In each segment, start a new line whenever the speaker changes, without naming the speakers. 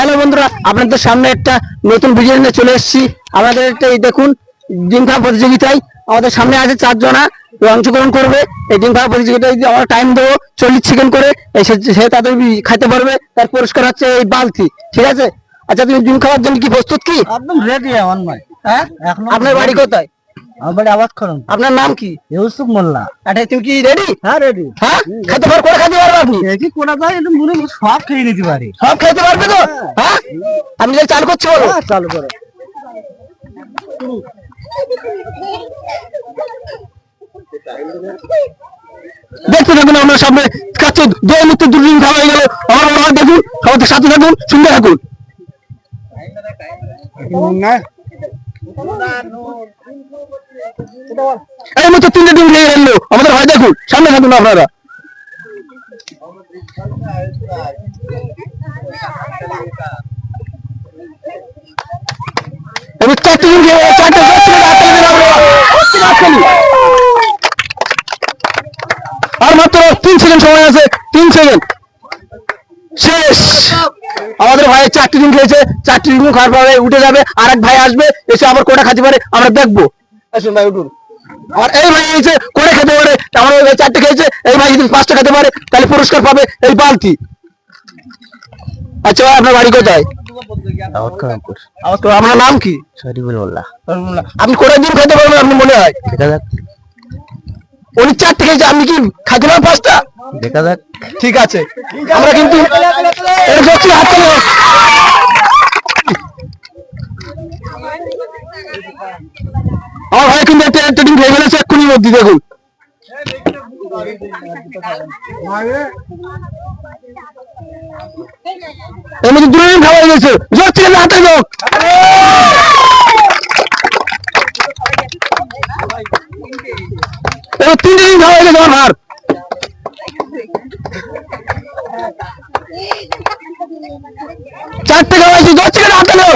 Hello বন্ধুরা, আপনাদের সামনে একটা নতুন ভিডিও নিয়ে চলে এসেছি। আমাদের এই দেখুন ডিম খাওয়া প্রতিযোগিতায় আমাদের সামনে আছে 4 জনা অংশগ্রহণ করবে। এই ডিম খাওয়া প্রতিযোগিতায় আমরা টাইম দেবো 40 সেকেন্ড করে, সে তাদের খাইতে পারবে। তার পুরস্কার হচ্ছে এই বালতি, ঠিক আছে? আচ্ছা, তুমি ডিম খাওয়ার জন্য কি প্রস্তুত? কি
একদম রেডি আমার ভাই।
হ্যাঁ, আপনার বাড়ি কোথায়?
আমার বাড়ি আবাদ করুন।
আপনার নাম কি?
ইউসুফ মোল্লা।
আচ্ছা, তুমি কি রেডি?
হ্যাঁ রেডি।
হ্যাঁ, খেতে পারবে? করে খেতে পারবে আপনি?
কি কোনা যায় একদম মনে সব খেয়ে নিতে পারি।
সব খেতে পারবে তো? হ্যাঁ, আমি যে চালু করছি বলো।
হ্যাঁ চালু করো।
দেখতে থাকুন আমার সামনে কাছে 2 মিনিটে 2 ডিম খাওয়া হয়ে গেল। আমার মনে হয় দেখুন, আমাদের সাথে থাকুন, শুনতে থাকুন। এই মতো 3টে ডিম খেয়ে গেল আমাদের ভাই, দেখুন সামনে থাকুন আপনারা। আমি 4টে ডিম খেয়ে 4টে আর মাত্র 3 সেকেন্ড সময় আছে। 3 সেকেন্ড শেষ। আমাদের ভাই 4টে ডিম খেয়েছে। 4টে ডিম খাওয়ার পরে উঠে যাবে, আর এক ভাই আসবে, এসে আবার কোটা খাতে পারে, আমরা দেখবো। আসুন ভাই, উঠুন। আর এই ভাই এসে কোটা খেতে পারে, আমার ভাই 4টে খেয়েছে। এই ভাই যদি 5টা খেতে পারে তাহলে পুরস্কার পাবে এই বালতি। আচ্ছা ভাই, আপনার বাড়ি কোথায়? আপনার নাম কি?
শরীফুল মোল্লা।
আপনি কোটা ডিম খেতে পারবেন আপনি মনে হয়?
দেখা যাক,
উনি 4টে খেয়েছে, আপনি কি খাতে পারবেন 5টা?
দেখা যাক।
ঠিক আছে, আমরা কিন্তু হাত তোলো। আমার ভাই কিন্তু একটা ডিম খেয়ে ফেলেছে এক্ষুনি মধ্যে, দেখুন। এর মধ্যে 2 ডিম খাওয়া হয়ে গেছে। জোর থেকে হাতে যোগ। এবার 3টে ডিম খাওয়া হয়ে গেছে আমার ভার। 4টে খাওয়া হয়েছে। 10 সেকেন্ড হাতে যোগ।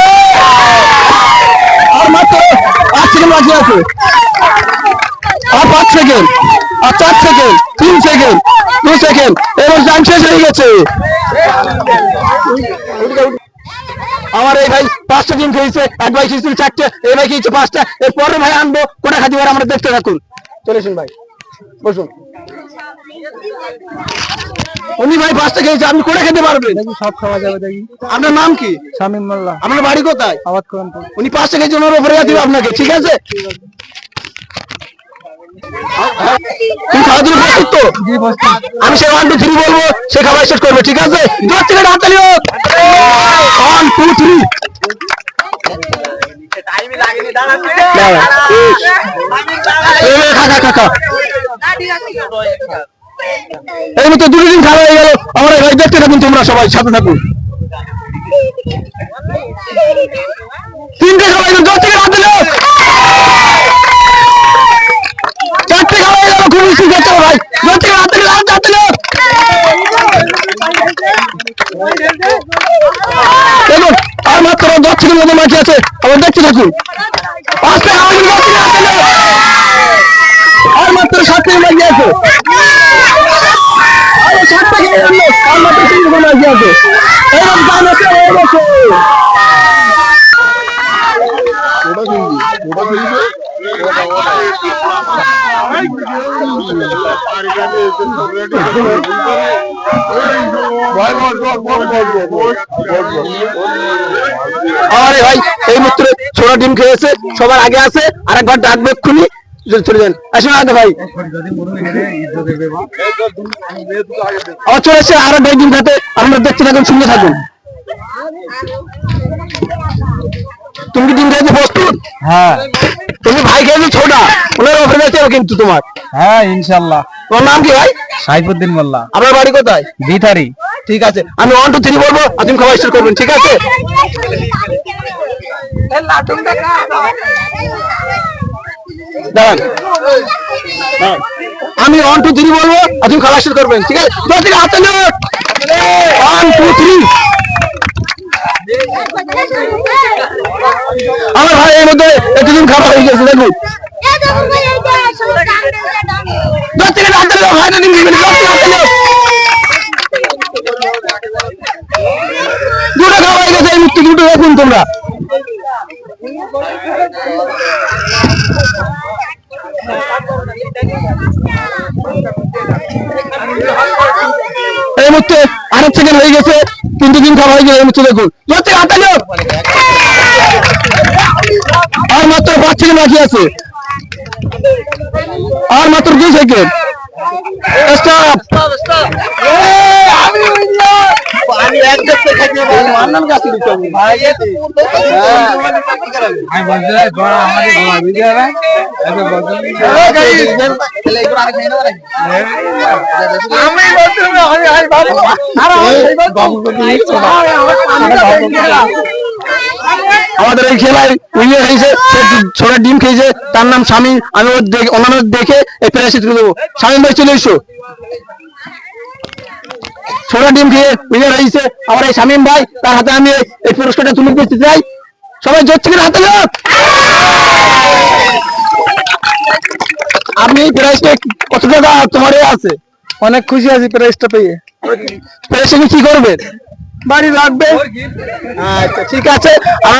আর মাত্র 8 সেকেন্ড বাকি আছে। আর 5 সেকেন্ড, আর 4 সেকেন্ড, 3 সেকেন্ড, 2 সেকেন্ড। এবার টাইম শেষ হয়ে গেছে। আমার এই ভাই 5টা ডিম খেয়েছে, এক ভাই খেয়েছিল 4টে, এই ভাই খেয়েছে 5টা। এর পরে ভাই আনবো কোটা খাতে পারে, আমরা দেখতে থাকুন। চলে আসুন ভাই, বসুন। উনি ভাই 5টা খেয়েছে, আপনি কোটা খেতে পারবেন?
সব খাওয়া যাবে দেখি।
আপনার নাম কি?
শামীম মোল্লা।
আপনার বাড়ি কোথায়?
আবাদ করুন।
উনি 5টা খেয়েছে, ওনার উপরে দিব আপনাকে, ঠিক আছে? তুমি খাওয়ার জন্য প্রস্তুত তো? আমি সে 1 2 3 বলবো, সে খাবার স্টার্ট করবে, ঠিক আছে? 10 সেকেন্ড হাতে নিও। 1 2 3। এই মতো 2 দিন খাওয়া হয়ে গেল। আমরা ভাই দেখতে থাকুন, তোমরা সবাই সাথে থাকুন। 3টে খাওয়া হয়ে গেল। 10 সেকেন্ড হাতে নিও। 4টে খাওয়া হয়ে গেল। খুব মিষ্টি খেতে হবে ভাই। 10 সেকেন্ড হাতে নিও। হাতে নিও। দেখুন, আর মাত্র 10 সেকেন্ড মতো বাকি আছে, আমরা দেখতে থাকুন। 5টে খাওয়া হয়ে গেল। 10 সেকেন্ড হাতে নিও। আর মাত্র 7 সেকেন্ড বাকি আছে। আরে 7টা খেয়ে গেল, আর মাত্র 3 সেকেন্ড বাকি আছে। এরকম টাইম আছে হয়ে গেছে। আরে ভাই এই মাত্র 16 ডিম খেয়েছে, সবার আগে আছে। আর একবার ডাকবে এক্ষুনি, চলে যান। আসুন আগে ভাই, আমার চলে এসে আরো 2 ডিম খাতে, আপনারা দেখতে থাকুন, শুনতে থাকুন। তুমি কি ডিম খেয়েছো প্রস্তুত?
হ্যাঁ।
তুমি ভাই খেয়েছো 6টা, ওনার ওপরে যেতে হবে কিন্তু তোমার।
হ্যাঁ ইনশাআল্লাহ।
তোমার নাম কি ভাই?
সাইফুদ্দিন মোল্লা।
আপনার বাড়ি কোথায়?
বিথারি।
ঠিক আছে, আমি 1 2 3 বলবো, আর তুমি খাবার স্টার্ট করবেন, ঠিক আছে? দাঁড়ান, আমি 1 2 3 বলবো, আর তুমি খাবার স্টার্ট করবেন, ঠিক আছে? 10 থেকে হাতে নিন। 1 2 3। আমার ভাই এর মধ্যে এতদিন খাবার হয়ে গেছে, দেখুন। 10 থেকে হাতে নিন, ভাই দিন দিবেন। 10 থেকে হাতে নিন। 2টা খাওয়া হয়ে গেছে। দেখুন তোমরা। এই মুহূর্তে আরেক সেকেন্ড হয়ে গেছে, কিন্তু দিন খাওয়া হয়ে গেছে। এই মুহূর্তে দেখুন জোর হাতালো, আর মাত্র 5 সেকেন্ড বাকি আছে, আর মাত্র 2 সেকেন্ড। স্টপ। আমাদের এই খেলায় উইনার হয়েছে, ছোট ডিম খেয়েছে, তার নাম শামীম। আমি ওর অন্যান্য দেখে এই প্রাইজ তুলে দেবো। শামীম ভাই চলে এসো। ছোট ডিম খেয়ে উইনার হয়েছে আমার এই শামীম ভাই, তার হাতে আমি এই পুরস্কারটা তুলে দিতে চাই। সবাই জোর থেকে হাতে লোক। আপনি প্রাইজটা কত টাকা তোমার আছে?
অনেক খুশি আছি প্রাইজটা পেয়ে।
প্রাইজটা কি করবেন? বাড়ি রাখবে। আচ্ছা ঠিক আছে।